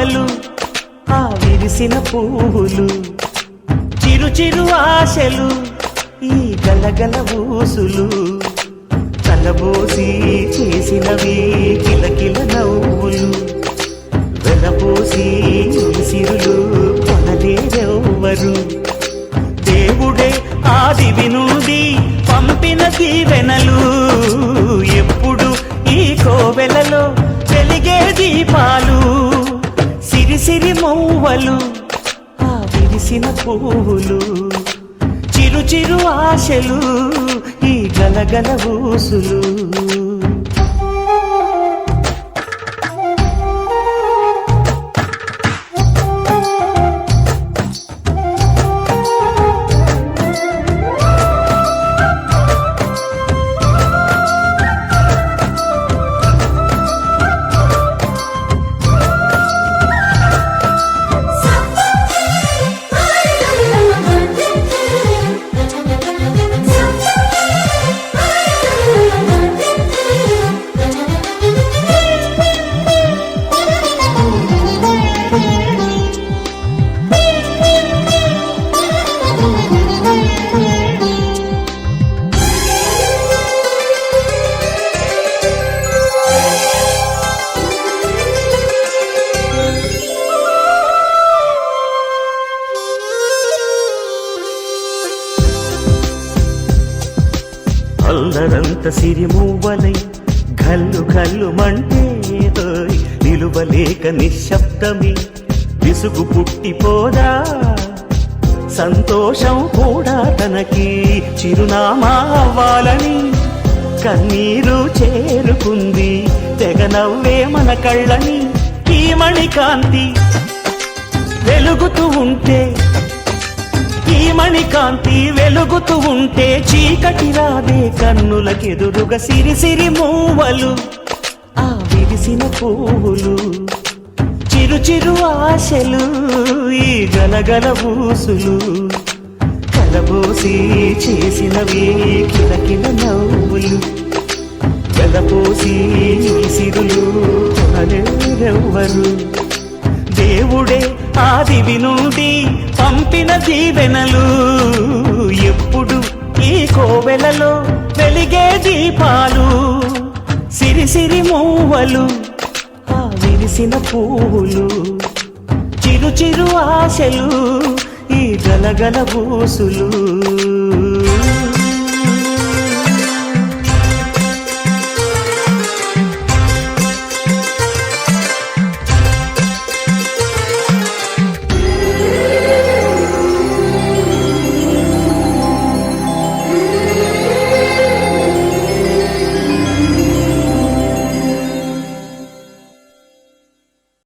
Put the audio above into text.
మూవలు ఆ విరిసిన పువ్వులు చిరు చిరు ఆశలు ఈ గలగల ఊసులు కలబోసి చేసినవి కిలకిల నవ్వులు వెలబోసి సిరులు కొనలేరెవ్వరు దేవుడే ఆదివి నుండి పంపిన దీవెనలు ఎప్పుడు ఈ కోవెలలో వెలిగే దీపాలు సిరిసిరి మౌవలు ఆ విరిసిన పువ్వులు చిరు చిరు ఆశలు ఈ గలగల ఊసులు అల్లరంత సిరిమూవలై గల్లు గల్లు మంటే నిలువలేక నిశ్శబ్దమి విసుగు పుట్టిపోదా సంతోషం కూడా తనకి చిరునామా అవ్వాలని కన్నీరు చేరుకుంది తెగ నవ్వే మన కళ్ళని ఈ మణికాంతి వెలుగుతూ ఉంటే ఈ మణికాంతి వెలుగుతూ ఉంటే చీకటి రాదే కన్నులకెదురుగా సిరిసిరి మూవలు ఆ విరిసిన పువ్వులు చిరు చిరు ఆశలు ఈ గలగల ఊసులు కలబోసి చేసినవి కిలకిల నవ్వులు వెలపోసి సిరులు కొనలేరెవ్వరు దేవుడే ఆదివి నుండి పంపిన దీవెనలు ఎప్పుడు ఈ కోవెలలో వెలిగే దీపాలు సిరిసిరి మూవలు ఆ విరిసిన పువ్వులు చిరు చిరు ఆశలు ఈ గలగల ఊసులు